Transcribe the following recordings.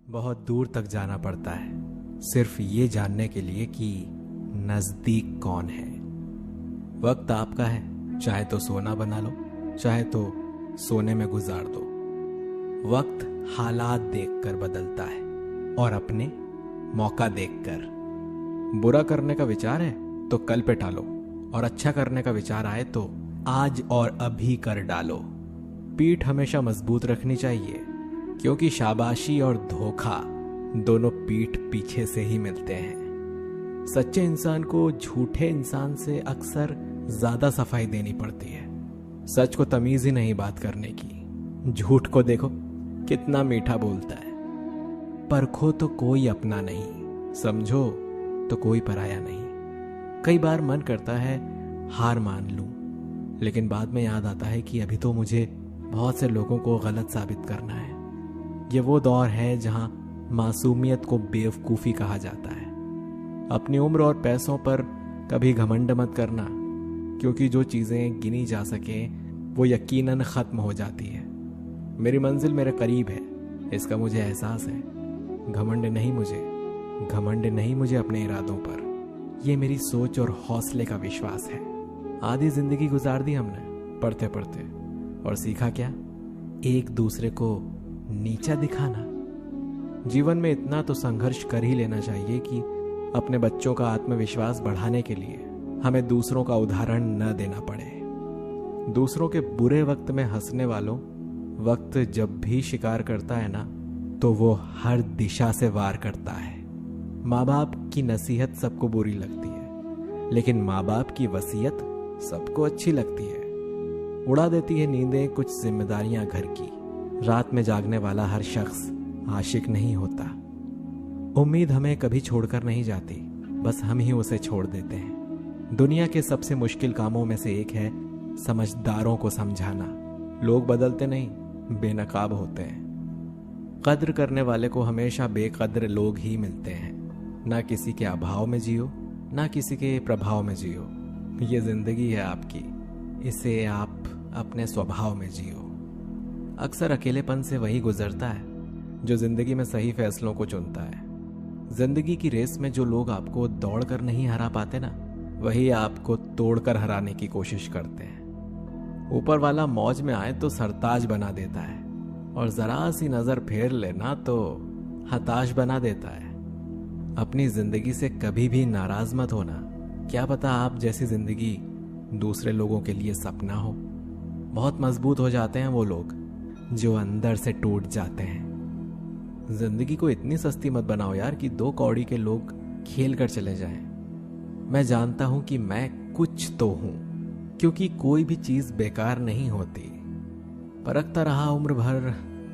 बहुत दूर तक जाना पड़ता है सिर्फ ये जानने के लिए कि नजदीक कौन है। वक्त आपका है, चाहे तो सोना बना लो, चाहे तो सोने में गुजार दो। वक्त हालात देखकर बदलता है और अपने मौका देखकर। बुरा करने का विचार है तो कल पे टालो, और अच्छा करने का विचार आए तो आज और अभी कर डालो। पीठ हमेशा मजबूत रखनी चाहिए, क्योंकि शाबाशी और धोखा दोनों पीठ पीछे से ही मिलते हैं। सच्चे इंसान को झूठे इंसान से अक्सर ज्यादा सफाई देनी पड़ती है। सच को तमीज ही नहीं बात करने की। झूठ को देखो कितना मीठा बोलता है। परखो तो कोई अपना नहीं, समझो तो कोई पराया नहीं। कई बार मन करता है हार मान लूं, लेकिन बाद में याद आता है कि अभी तो मुझे बहुत से लोगों को गलत साबित करना है। ये वो दौर है जहां मासूमियत को बेवकूफ़ी कहा जाता है। अपनी उम्र और पैसों पर कभी घमंड मत करना, क्योंकि जो चीज़ें गिनी जा सके वो यकीनन ख़त्म हो जाती है। मेरी मंजिल मेरे करीब है, इसका मुझे एहसास है। घमंड नहीं मुझे अपने इरादों पर। ये मेरी सोच और हौसले का विश्वास है। आधी जिंदगी गुजार दी हमने पढ़ते पढ़ते, और सीखा क्या? एक दूसरे को नीचा दिखाना। जीवन में इतना तो संघर्ष कर ही लेना चाहिए कि अपने बच्चों का आत्मविश्वास बढ़ाने के लिए हमें दूसरों का उदाहरण न देना पड़े। दूसरों के बुरे वक्त में हंसने वालों, वक्त जब भी शिकार करता है ना, तो वो हर दिशा से वार करता है। माँ बाप की नसीहत सबको बुरी लगती है, लेकिन माँ बाप की वसीयत सबको अच्छी लगती है। उड़ा देती है नींदें कुछ जिम्मेदारियां घर की। रात में जागने वाला हर शख्स आशिक नहीं होता। उम्मीद हमें कभी छोड़कर नहीं जाती, बस हम ही उसे छोड़ देते हैं। दुनिया के सबसे मुश्किल कामों में से एक है समझदारों को समझाना। लोग बदलते नहीं, बेनकाब होते हैं। कद्र करने वाले को हमेशा बेकद्र लोग ही मिलते हैं। ना किसी के अभाव में जियो, ना किसी के प्रभाव में जियो। ये जिंदगी है आपकी, इसे आप अपने स्वभाव में जियो। अक्सर अकेलेपन से वही गुजरता है जो जिंदगी में सही फैसलों को चुनता है। जिंदगी की रेस में जो लोग आपको दौड़कर नहीं हरा पाते ना, वही आपको तोड़कर हराने की कोशिश करते हैं। ऊपर वाला मौज में आए तो सरताज बना देता है, और जरा सी नजर फेर लेना तो हताश बना देता है। अपनी जिंदगी से कभी भी नाराज मत होना। क्या पता आप जैसी जिंदगी दूसरे लोगों के लिए सपना हो। बहुत मजबूत हो जाते हैं वो लोग जो अंदर से टूट जाते हैं। जिंदगी को इतनी सस्ती मत बनाओ यार कि 2 कौड़ी के लोग खेल कर चले जाएं। मैं जानता हूं कि मैं कुछ तो हूं, क्योंकि कोई भी चीज बेकार नहीं होती। परखता रहा उम्र भर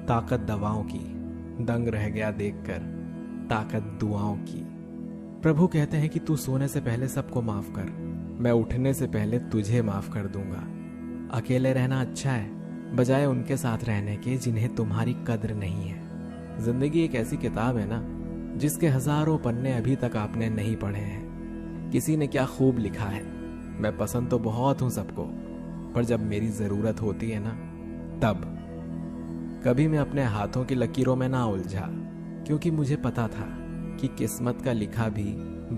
ताकत दवाओं की, दंग रह गया देखकर ताकत दुआओं की। प्रभु कहते हैं कि तू सोने से पहले सबको माफ कर, मैं उठने से पहले तुझे माफ कर दूंगा। अकेले रहना अच्छा है, बजाय उनके साथ रहने के जिन्हें तुम्हारी कद्र नहीं है। जिंदगी एक ऐसी किताब है ना, जिसके हजारों पन्ने अभी तक आपने नहीं पढ़े हैं। किसी ने क्या खूब लिखा है, मैं पसंद तो बहुत हूं सबको, पर जब मेरी जरूरत होती है ना, तब कभी मैं अपने हाथों की लकीरों में ना उलझा, क्योंकि मुझे पता था कि किस्मत का लिखा भी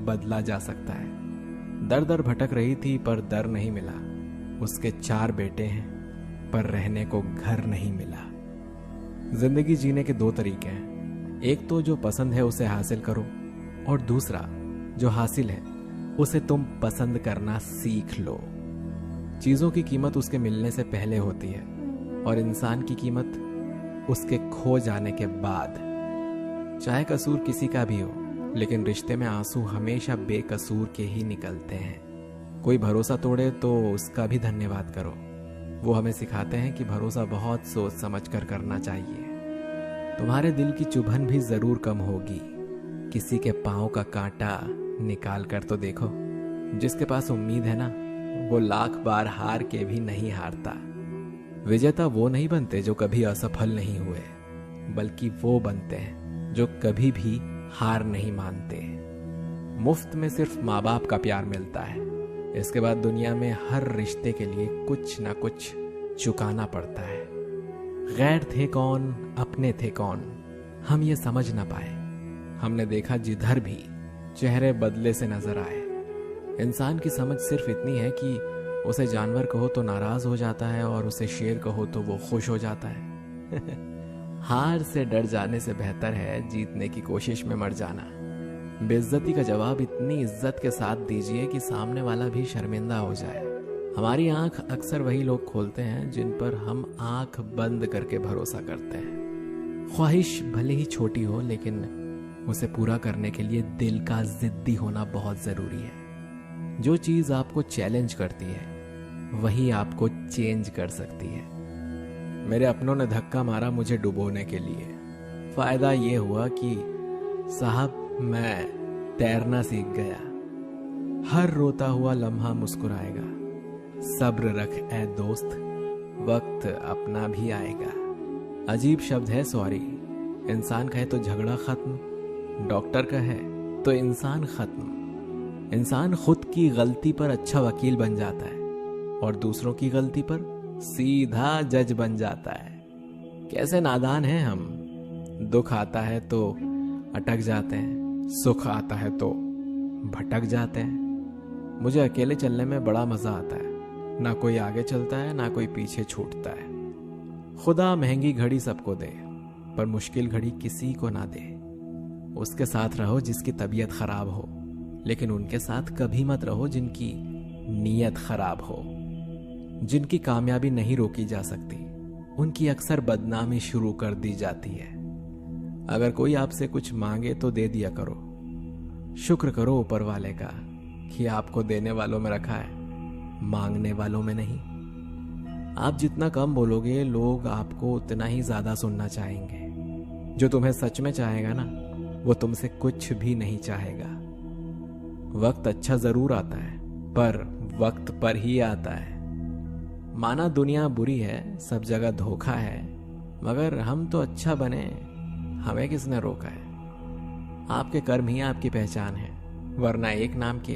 बदला जा सकता है। दर दर भटक रही थी पर दर नहीं मिला। उसके 4 बेटे हैं पर रहने को घर नहीं मिला। जिंदगी जीने के 2 तरीके हैं। एक तो जो पसंद है उसे हासिल करो, और दूसरा जो हासिल है उसे तुम पसंद करना सीख लो। चीजों की कीमत उसके मिलने से पहले होती है, और इंसान की कीमत उसके खो जाने के बाद। चाहे कसूर किसी का भी हो, लेकिन रिश्ते में आंसू हमेशा बेकसूर के ही निकलते हैं। कोई भरोसा तोड़े तो उसका भी धन्यवाद करो। वो हमें सिखाते हैं कि भरोसा बहुत सोच समझ कर करना चाहिए। तुम्हारे दिल की चुभन भी जरूर कम होगी। किसी के पांव का कांटा निकाल कर तो देखो। जिसके पास उम्मीद है ना, वो लाख बार हार के भी नहीं हारता। विजेता वो नहीं बनते जो कभी असफल नहीं हुए, बल्कि वो बनते हैं जो कभी भी हार नहीं मानते। मुफ्त में सिर्फ माँ बाप का प्यार मिलता है। इसके बाद दुनिया में हर रिश्ते के लिए कुछ ना कुछ चुकाना पड़ता है। गैर थे कौन, अपने थे कौन, हम ये समझ ना पाए। हमने देखा जिधर भी चेहरे बदले से नजर आए। इंसान की समझ सिर्फ इतनी है कि उसे जानवर कहो तो नाराज हो जाता है और उसे शेर कहो तो वो खुश हो जाता है। हार से डर जाने से बेहतर है जीतने की कोशिश में मर जाना। बेइज्जती का जवाब इतनी इज्जत के साथ दीजिए कि सामने वाला भी शर्मिंदा हो जाए। हमारी आंख अक्सर वही लोग खोलते हैं जिन पर हम आंख बंद करके भरोसा करते हैं। ख्वाहिश भले ही छोटी हो, लेकिन उसे पूरा करने के लिए दिल का जिद्दी होना बहुत जरूरी है। जो चीज आपको चैलेंज करती है वही आपको चेंज कर सकती है। मेरे अपनों ने धक्का मारा मुझे डुबोने के लिए। फायदा ये हुआ कि साहब मैं तैरना सीख गया। हर रोता हुआ लम्हा मुस्कुराएगा। सब्र रख ए दोस्त, वक्त अपना भी आएगा। अजीब शब्द है सॉरी। इंसान कहे तो झगड़ा खत्म, डॉक्टर का है तो इंसान खत्म। इंसान खुद की गलती पर अच्छा वकील बन जाता है और दूसरों की गलती पर सीधा जज बन जाता है। कैसे नादान हैं हम। दुख आता है तो अटक जाते हैं, सुख आता है तो भटक जाते हैं। मुझे अकेले चलने में बड़ा मजा आता है। ना कोई आगे चलता है ना कोई पीछे छूटता है। खुदा महंगी घड़ी सबको दे पर मुश्किल घड़ी किसी को ना दे। उसके साथ रहो जिसकी तबीयत खराब हो, लेकिन उनके साथ कभी मत रहो जिनकी नीयत खराब हो। जिनकी कामयाबी नहीं रोकी जा सकती उनकी अक्सर बदनामी शुरू कर दी जाती है। अगर कोई आपसे कुछ मांगे तो दे दिया करो। शुक्र करो ऊपर वाले का कि आपको देने वालों में रखा है, मांगने वालों में नहीं। आप जितना कम बोलोगे लोग आपको उतना ही ज्यादा सुनना चाहेंगे। जो तुम्हें सच में चाहेगा ना वो तुमसे कुछ भी नहीं चाहेगा। वक्त अच्छा जरूर आता है पर वक्त पर ही आता है। माना दुनिया बुरी है, सब जगह धोखा है, मगर हम तो अच्छा बने, हमें किसने रोका है। आपके कर्म ही आपकी पहचान है, वरना एक नाम के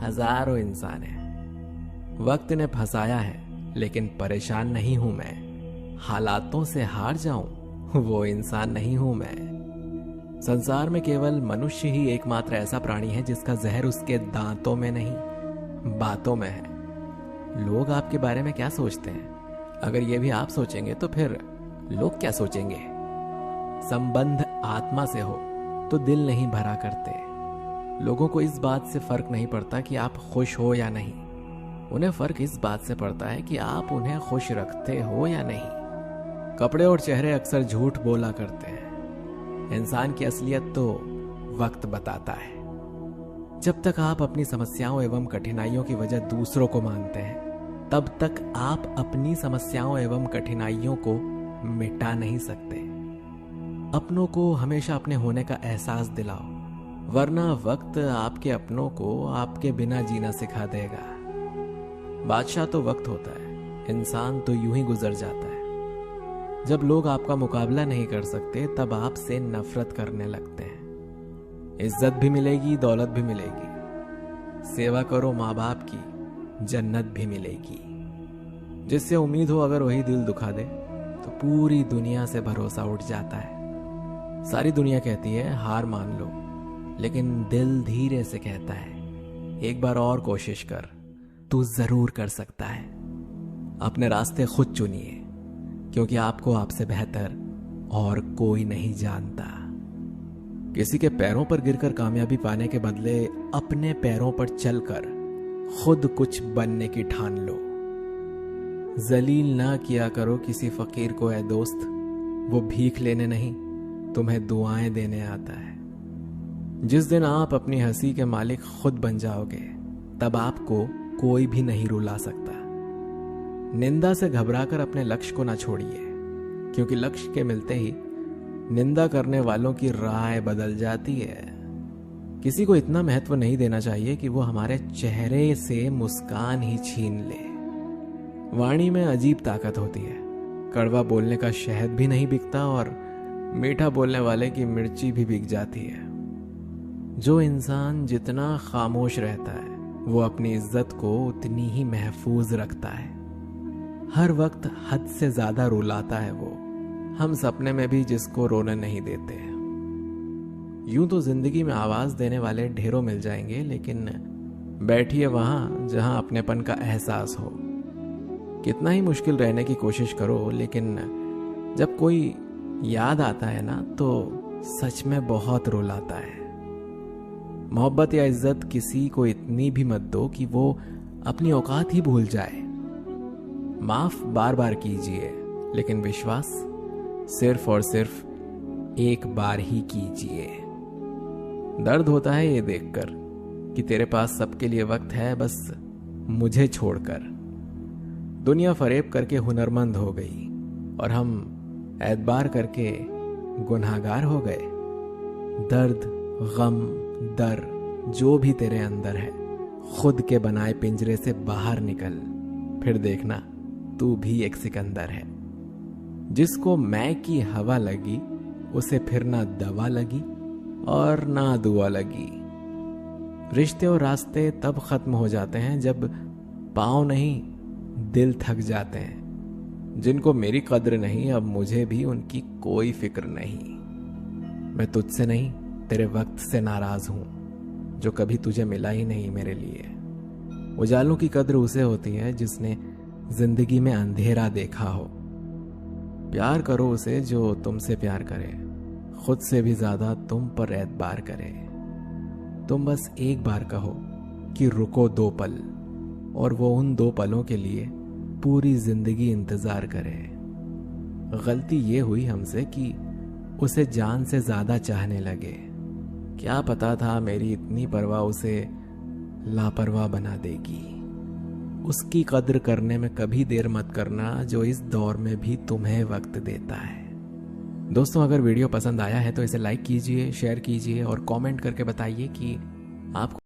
हजारों इंसान हैं। वक्त ने फंसाया है लेकिन परेशान नहीं हूं मैं। हालातों से हार जाऊं वो इंसान नहीं हूं मैं। संसार में केवल मनुष्य ही एकमात्र ऐसा प्राणी है जिसका जहर उसके दांतों में नहीं बातों में है। लोग आपके बारे में क्या सोचते हैं, अगर ये भी आप सोचेंगे तो फिर लोग क्या सोचेंगे। संबंध आत्मा से हो तो दिल नहीं भरा करते। लोगों को इस बात से फर्क नहीं पड़ता कि आप खुश हो या नहीं, उन्हें फर्क इस बात से पड़ता है कि आप उन्हें खुश रखते हो या नहीं। कपड़े और चेहरे अक्सर झूठ बोला करते हैं। इंसान की असलियत तो वक्त बताता है। जब तक आप अपनी समस्याओं एवं कठिनाइयों की वजह दूसरों को मानते हैं तब तक आप अपनी समस्याओं एवं कठिनाइयों को मिटा नहीं सकते। अपनों को हमेशा अपने होने का एहसास दिलाओ, वरना वक्त आपके अपनों को आपके बिना जीना सिखा देगा। बादशाह तो वक्त होता है, इंसान तो यूं ही गुजर जाता है। जब लोग आपका मुकाबला नहीं कर सकते तब आपसे नफरत करने लगते हैं। इज्जत भी मिलेगी, दौलत भी मिलेगी। सेवा करो माँ बाप की, जन्नत भी मिलेगी। जिससे उम्मीद हो अगर वही दिल दुखा दे तो पूरी दुनिया से भरोसा उठ जाता है। सारी दुनिया कहती है हार मान लो, लेकिन दिल धीरे से कहता है एक बार और कोशिश कर, तू जरूर कर सकता है। अपने रास्ते खुद चुनिए, क्योंकि आपको आपसे बेहतर और कोई नहीं जानता। किसी के पैरों पर गिरकर कामयाबी पाने के बदले अपने पैरों पर चलकर खुद कुछ बनने की ठान लो। जलील ना किया करो किसी फकीर को ए दोस्त, वो भीख लेने नहीं तुम्हें दुआएं देने आता है। जिस दिन आप अपनी हंसी के मालिक खुद बन जाओगे तब आपको कोई भी नहीं रुला सकता। निंदा से घबराकर अपने लक्ष्य को ना छोड़िए, क्योंकि लक्ष्य के मिलते ही निंदा करने वालों की राय बदल जाती है। किसी को इतना महत्व नहीं देना चाहिए कि वो हमारे चेहरे से मुस्कान ही छीन ले। वाणी में अजीब ताकत होती है। कड़वा बोलने का शहद भी नहीं बिकता और मीठा बोलने वाले की मिर्ची भी बिक जाती है। जो इंसान जितना खामोश रहता है वो अपनी इज्जत को उतनी ही महफूज रखता है। हर वक्त हद से ज्यादा रुलाता है वो, हम सपने में भी जिसको रोने नहीं देते। यूं तो जिंदगी में आवाज देने वाले ढेरों मिल जाएंगे, लेकिन बैठिए वहां जहां अपनेपन का एहसास हो। कितना ही मुश्किल रहने की कोशिश करो, लेकिन जब कोई याद आता है ना तो सच में बहुत रुलाता है। मोहब्बत या इज्जत किसी को इतनी भी मत दो कि वो अपनी औकात ही भूल जाए। माफ बार बार कीजिए, लेकिन विश्वास सिर्फ और सिर्फ एक बार ही कीजिए। दर्द होता है ये देखकर कि तेरे पास सबके लिए वक्त है, बस मुझे छोड़कर। दुनिया फरेब करके हुनरमंद हो गई और हम एतबार करके गुनाहगार हो गए। दर्द, गम, डर जो भी तेरे अंदर है, खुद के बनाए पिंजरे से बाहर निकल, फिर देखना तू भी एक सिकंदर है। जिसको मैं की हवा लगी, उसे फिर ना दवा लगी और ना दुआ लगी। रिश्ते और रास्ते तब खत्म हो जाते हैं जब पाँव नहीं दिल थक जाते हैं। जिनको मेरी कद्र नहीं, अब मुझे भी उनकी कोई फिक्र नहीं। मैं तुझसे नहीं, तेरे वक्त से नाराज हूं जो कभी तुझे मिला ही नहीं मेरे लिए। उजालों की कद्र उसे होती है जिसने जिंदगी में अंधेरा देखा हो। प्यार करो उसे जो तुमसे प्यार करे, खुद से भी ज्यादा तुम पर एतबार करे। तुम बस एक बार कहो कि रुको 2 पल, और वो उन 2 पलों के लिए पूरी जिंदगी इंतजार करे। गलती ये हुई हमसे कि उसे जान से ज्यादा चाहने लगे। क्या पता था मेरी इतनी परवाह उसे लापरवाह बना देगी। उसकी कद्र करने में कभी देर मत करना, जो इस दौर में भी तुम्हें वक्त देता है। दोस्तों, अगर वीडियो पसंद आया है तो इसे लाइक कीजिए, शेयर कीजिए और कमेंट करके बताइए कि आपको